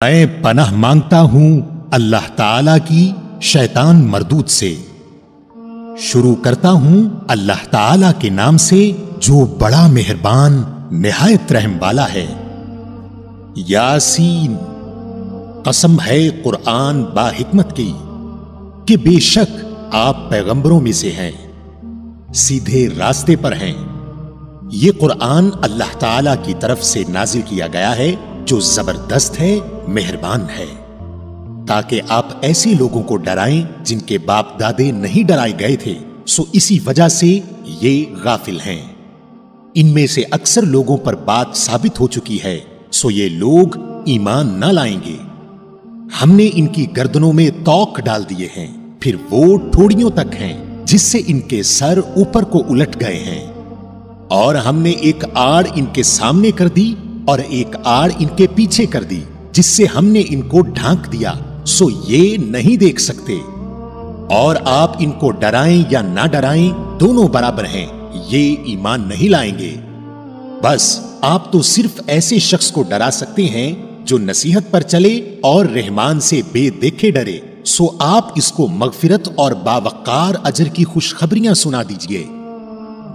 मैं पनाह मांगता हूं अल्लाह ताला की शैतान मरदूद से। शुरू करता हूं अल्लाह ताला के नाम से जो बड़ा मेहरबान निहायत रहम वाला है। यासीन, कसम है कुरान बाहिकमत की कि बेशक आप पैगंबरों में से हैं, सीधे रास्ते पर हैं। ये कुरान अल्लाह ताला की तरफ से नाजिल किया गया है जो जबरदस्त है, मेहरबान है, ताकि आप ऐसे लोगों को डराएं जिनके बाप दादे नहीं डराए गए थे, सो इसी वजह से ये गाफिल हैं। इनमें से अक्सर लोगों पर बात साबित हो चुकी है, सो ये लोग ईमान ना लाएंगे। हमने इनकी गर्दनों में तौक डाल दिए हैं, फिर वो ठोड़ियों तक हैं जिससे इनके सर ऊपर को उलट गए हैं। और हमने एक आड़ इनके सामने कर दी और एक आड़ इनके पीछे कर दी, जिससे हमने इनको ढांक दिया, सो ये नहीं देख सकते। और आप इनको डराएं या ना डराएं, दोनों बराबर हैं, ये ईमान नहीं लाएंगे। बस आप तो सिर्फ ऐसे शख्स को डरा सकते हैं जो नसीहत पर चले और रहमान से बेदेखे डरे। सो आप इसको मगफिरत और बावकार अजर की खुशखबरियां सुना दीजिए।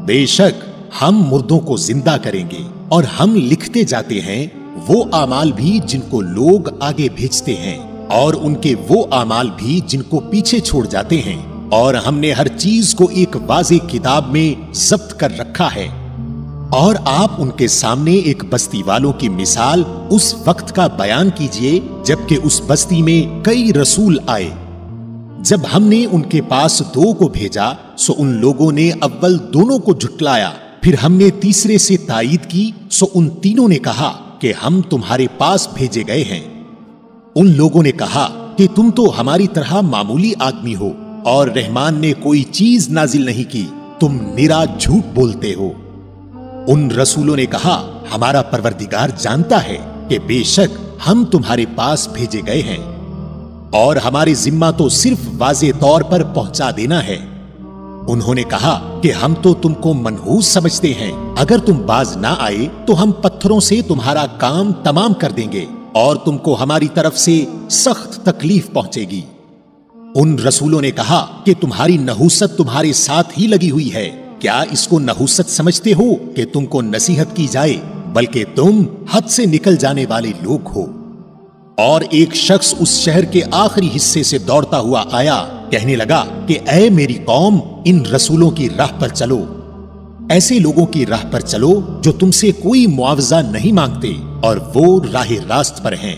बेशक हम मुर्दों को जिंदा करेंगे और हम लिखते जाते हैं वो आमाल भी जिनको लोग आगे भेजते हैं और उनके वो आमाल भी जिनको पीछे छोड़ जाते हैं। और हमने हर चीज को एक वाज़े किताब में जब्त कर रखा है। और आप उनके सामने एक बस्ती वालों की मिसाल उस वक्त का बयान कीजिए जबकि उस बस्ती में कई रसूल आए। जब हमने उनके पास दो को भेजा, सो उन लोगों ने अव्वल दोनों को झुटलाया, फिर हमने तीसरे से तायीद की, सो उन तीनों ने कहा कि हम तुम्हारे पास भेजे गए हैं। उन लोगों ने कहा कि तुम तो हमारी तरह मामूली आदमी हो और रहमान ने कोई चीज नाजिल नहीं की, तुम निरा झूठ बोलते हो। उन रसूलों ने कहा हमारा परवरदिगार जानता है कि बेशक हम तुम्हारे पास भेजे गए हैं और हमारी जिम्मा तो सिर्फ वाज़े तौर पर पहुंचा देना है। उन्होंने कहा कि हम तो तुमको मनहूस समझते हैं, अगर तुम बाज ना आए तो हम पत्थरों से तुम्हारा काम तमाम कर देंगे और तुमको हमारी तरफ से सख्त तकलीफ पहुंचेगी। उन रसूलों ने कहा कि तुम्हारी नहूसत तुम्हारे साथ ही लगी हुई है, क्या इसको नहूसत समझते हो कि तुमको नसीहत की जाए, बल्कि तुम हद से निकल जाने वाले लोग हो। और एक शख्स उस शहर के आखिरी हिस्से से दौड़ता हुआ आया, कहने लगा कि ऐ मेरी कौम, इन रसूलों की राह पर चलो, ऐसे लोगों की राह पर चलो जो तुमसे कोई मुआवजा नहीं मांगते और वो राह रास्त पर हैं।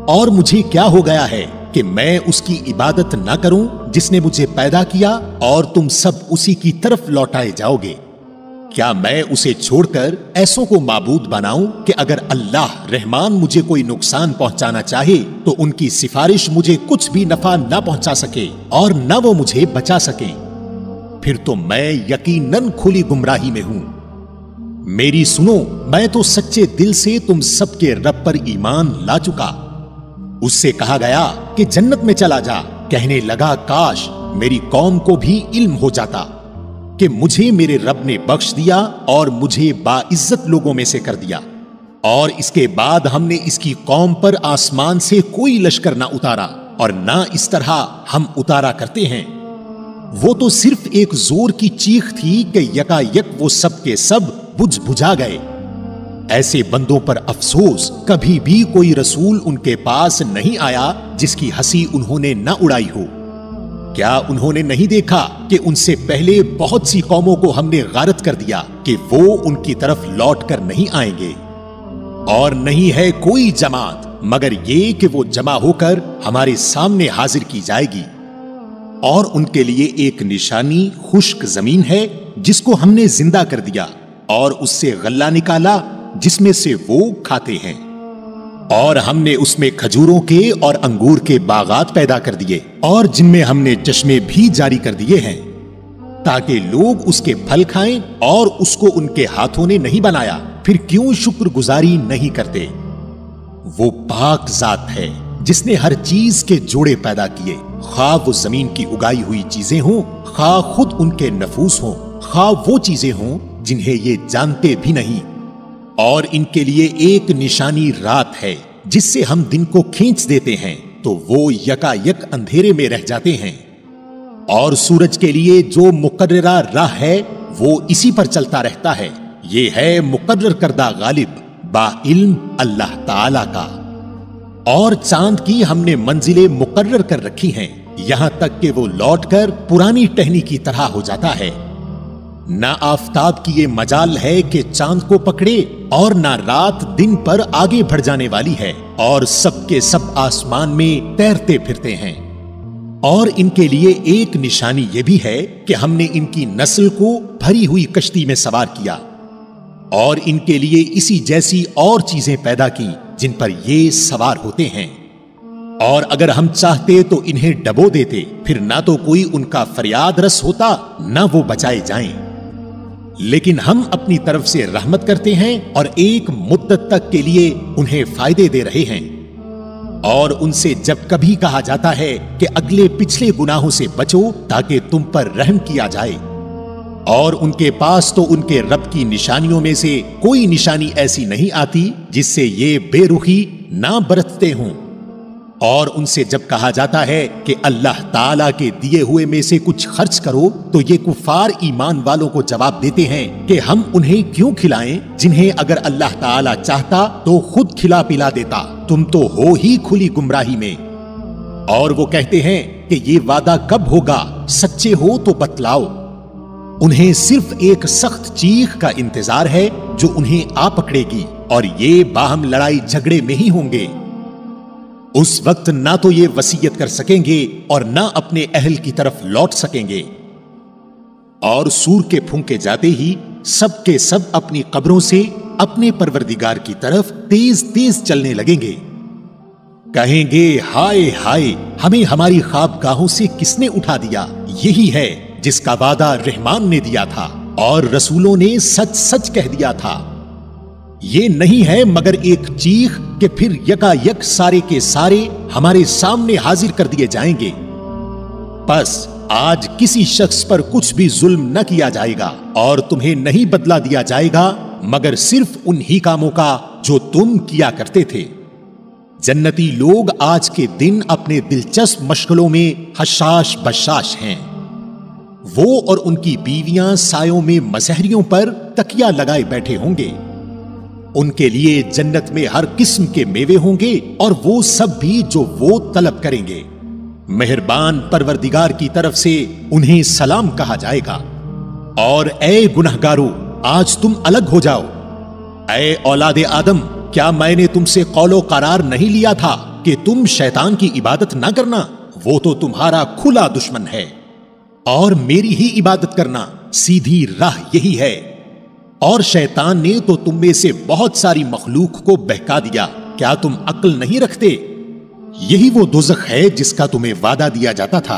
और मुझे क्या हो गया है कि मैं उसकी इबादत ना करूं जिसने मुझे पैदा किया और तुम सब उसी की तरफ लौटाए जाओगे। क्या मैं उसे छोड़कर ऐसों को माबूद बनाऊं कि अगर अल्लाह रहमान मुझे कोई नुकसान पहुंचाना चाहे तो उनकी सिफारिश मुझे कुछ भी नफा ना पहुंचा सके और न वो मुझे बचा सके, फिर तो मैं यकीनन खुली गुमराही में हूं। मेरी सुनो, मैं तो सच्चे दिल से तुम सबके रब पर ईमान ला चुका। उससे कहा गया कि जन्नत में चला जा, कहने लगा काश मेरी कौम को भी इल्म हो जाता कि मुझे मेरे रब ने बख्श दिया और मुझे बाइज्जत लोगों में से कर दिया। और इसके बाद हमने इसकी कौम पर आसमान से कोई लश्कर ना उतारा और ना इस तरह हम उतारा करते हैं। वो तो सिर्फ एक जोर की चीख थी कि यकायक वो सब के सब बुझ बुझा गए। ऐसे बंदों पर अफसोस, कभी भी कोई रसूल उनके पास नहीं आया जिसकी हंसी उन्होंने न उड़ाई हो। क्या उन्होंने नहीं देखा कि उनसे पहले बहुत सी कौमों को हमने गारत कर दिया कि वो उनकी तरफ लौट कर नहीं आएंगे। और नहीं है कोई जमात मगर ये कि वो जमा होकर हमारे सामने हाजिर की जाएगी। और उनके लिए एक निशानी खुश्क जमीन है जिसको हमने जिंदा कर दिया और उससे गल्ला निकाला जिसमें से वो खाते हैं। और हमने उसमें खजूरों के और अंगूर के बागात पैदा कर दिए और जिनमें हमने चश्मे भी जारी कर दिए हैं ताकि लोग उसके फल खाएं, और उसको उनके हाथों ने नहीं बनाया, फिर क्यों शुक्रगुजारी नहीं करते। वो पाक जात है जिसने हर चीज के जोड़े पैदा किए, खा वो जमीन की उगाई हुई चीजें हों, खा खुद उनके नफूस हों, खा वो चीजें हों जिन्हें ये जानते भी नहीं। और इनके लिए एक निशानी रात है जिससे हम दिन को खींच देते हैं तो वो यकायक अंधेरे में रह जाते हैं। और सूरज के लिए जो मुकर्ररा राह है वो इसी पर चलता रहता है। ये है मुकर्रर करदा गालिब बाइल्म अल्लाह ताला का। और चांद की हमने मंजिलें मुकर्रर कर रखी हैं, यहां तक कि वो लौटकर पुरानी टहनी की तरह हो जाता है। ना आफताब की ये मजाल है कि चांद को पकड़े, और ना रात दिन पर आगे बढ़ जाने वाली है, और सबके सब आसमान में तैरते फिरते हैं। और इनके लिए एक निशानी यह भी है कि हमने इनकी नस्ल को भरी हुई कश्ती में सवार किया, और इनके लिए इसी जैसी और चीजें पैदा की जिन पर ये सवार होते हैं। और अगर हम चाहते तो इन्हें डबो देते, फिर ना तो कोई उनका फरियाद रस होता, ना वो बचाए जाएं। लेकिन हम अपनी तरफ से रहमत करते हैं और एक मुद्दत तक के लिए उन्हें फायदे दे रहे हैं। और उनसे जब कभी कहा जाता है कि अगले पिछले गुनाहों से बचो ताकि तुम पर रहम किया जाए, और उनके पास तो उनके रब की निशानियों में से कोई निशानी ऐसी नहीं आती जिससे ये बेरुखी ना बरतते हों। और उनसे जब कहा जाता है कि अल्लाह ताला के दिए हुए में से कुछ खर्च करो, तो ये कुफार ईमान वालों को जवाब देते हैं कि हम उन्हें क्यों खिलाएं जिन्हें अगर अल्लाह ताला चाहता तो खुद खिला पिला देता, तुम तो हो ही खुली गुमराही में। और वो कहते हैं कि ये वादा कब होगा, सच्चे हो तो बतलाओ। उन्हें सिर्फ एक सख्त चीख का इंतजार है जो उन्हें आ पकड़ेगी, और ये बाहम लड़ाई झगड़े में ही होंगे। उस वक्त ना तो ये वसीयत कर सकेंगे और ना अपने अहल की तरफ लौट सकेंगे। और सूर के फूंके जाते ही सब के सब अपनी कब्रों से अपने परवरदिगार की तरफ तेज तेज चलने लगेंगे। कहेंगे, हाय हाय, हमें हमारी ख्वाबगाहों से किसने उठा दिया। यही है जिसका वादा रहमान ने दिया था और रसूलों ने सच सच कह दिया था। ये नहीं है मगर एक चीख कि फिर यकायक सारे के सारे हमारे सामने हाजिर कर दिए जाएंगे। बस आज किसी शख्स पर कुछ भी जुल्म न किया जाएगा और तुम्हें नहीं बदला दिया जाएगा मगर सिर्फ उन्हीं कामों का जो तुम किया करते थे। जन्नती लोग आज के दिन अपने दिलचस्प मशगलों में हशाश बशाश हैं। वो और उनकी बीवियां सायों में मसहरियों पर तकिया लगाए बैठे होंगे। उनके लिए जन्नत में हर किस्म के मेवे होंगे और वो सब भी जो वो तलब करेंगे। मेहरबान परवरदिगार की तरफ से उन्हें सलाम कहा जाएगा। और ए गुनहगारों, आज तुम अलग हो जाओ। ए औलादे आदम, क्या मैंने तुमसे कौलो करार नहीं लिया था कि तुम शैतान की इबादत ना करना? वो तो तुम्हारा खुला दुश्मन है, और मेरी ही इबादत करना सीधी राह यही है। और शैतान ने तो तुम में से बहुत सारी मखलूक को बहका दिया। क्या तुम अक्ल नहीं रखते? यही वो दोज़ख है जिसका तुम्हें वादा दिया जाता था।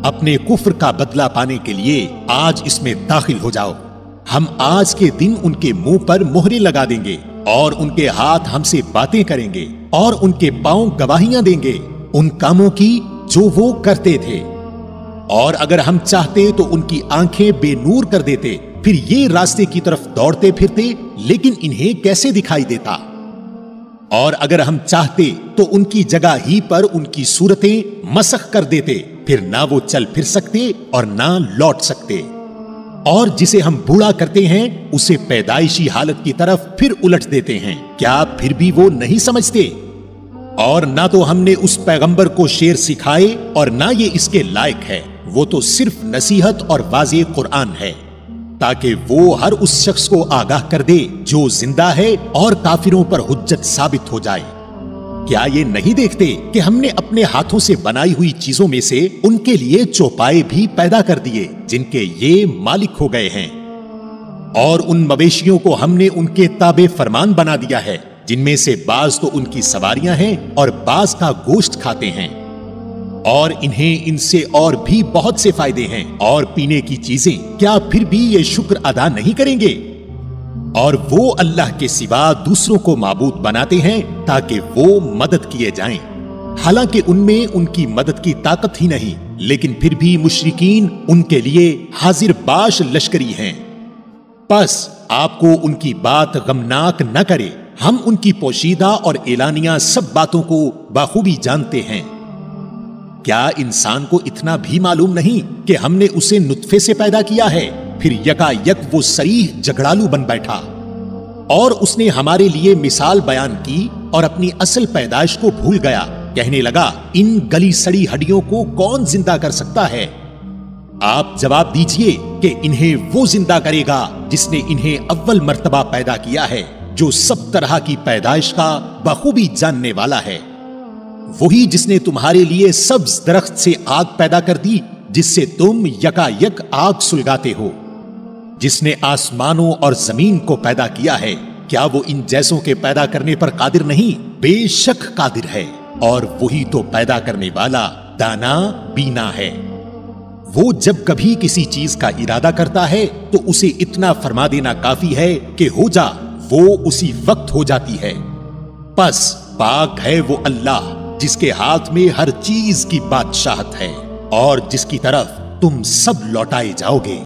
अपने कुफ्र का बदला पाने के लिए आज इसमें दाखिल हो जाओ। हम आज के दिन उनके मुंह पर मोहरे लगा देंगे और उनके हाथ हमसे बातें करेंगे और उनके पांव गवाहियां देंगे उन कामों की जो वो करते थे। और अगर हम चाहते तो उनकी आंखें बेनूर कर देते, फिर ये रास्ते की तरफ दौड़ते फिरते, लेकिन इन्हें कैसे दिखाई देता। और अगर हम चाहते तो उनकी जगह ही पर उनकी सूरतें मसख कर देते, फिर ना वो चल फिर सकते और ना लौट सकते। और जिसे हम बूढ़ा करते हैं उसे पैदाइशी हालत की तरफ फिर उलट देते हैं। क्या फिर भी वो नहीं समझते? और ना तो हमने उस पैगंबर को शेर सिखाए और ना ये इसके लायक है। वो तो सिर्फ नसीहत और वाज़े कुरान है, ताकि वो हर उस शख्स को आगाह कर दे जो जिंदा है और काफिरों पर हुज्जत साबित हो जाए। क्या ये नहीं देखते कि हमने अपने हाथों से बनाई हुई चीजों में से उनके लिए चौपाए भी पैदा कर दिए जिनके ये मालिक हो गए हैं। और उन मवेशियों को हमने उनके ताबे फरमान बना दिया है, जिनमें से बाज तो उनकी सवारियां हैं और बाज का गोश्त खाते हैं। और इन्हें इनसे और भी बहुत से फायदे हैं और पीने की चीजें। क्या फिर भी ये शुक्र अदा नहीं करेंगे? और वो अल्लाह के सिवा दूसरों को माबूद बनाते हैं ताकि वो मदद किए जाएं। हालांकि उनमें उनकी मदद की ताकत ही नहीं, लेकिन फिर भी मुशरिकीन उनके लिए हाजिर बाश लश्करी हैं। बस आपको उनकी बात गमनाक न करे। हम उनकी पोशीदा और एलानिया सब बातों को बाखूबी जानते हैं। क्या इंसान को इतना भी मालूम नहीं कि हमने उसे नुत्फे से पैदा किया है, फिर यकायक वो सरीह झगड़ालू बन बैठा और उसने हमारे लिए मिसाल बयान की और अपनी असल पैदाइश को भूल गया। कहने लगा, इन गली सड़ी हड्डियों को कौन जिंदा कर सकता है? आप जवाब दीजिए कि इन्हें वो जिंदा करेगा जिसने इन्हें अव्वल मर्तबा पैदा किया है, जो सब तरह की पैदाइश का बखूबी जानने वाला है। वही जिसने तुम्हारे लिए सब्ज दरख्त से आग पैदा कर दी, जिससे तुम यकायक आग सुलगाते हो। जिसने आसमानों और जमीन को पैदा किया है, क्या वो इन जैसों के पैदा करने पर कादिर नहीं? बेशक कादिर है, और वही तो पैदा करने वाला दाना बीना है। वो जब कभी किसी चीज का इरादा करता है तो उसे इतना फरमा देना काफी है कि हो जा, वो उसी वक्त हो जाती है। बस पाक है वो अल्लाह जिसके हाथ में हर चीज की बादशाहत है और जिसकी तरफ तुम सब लौटाए जाओगे।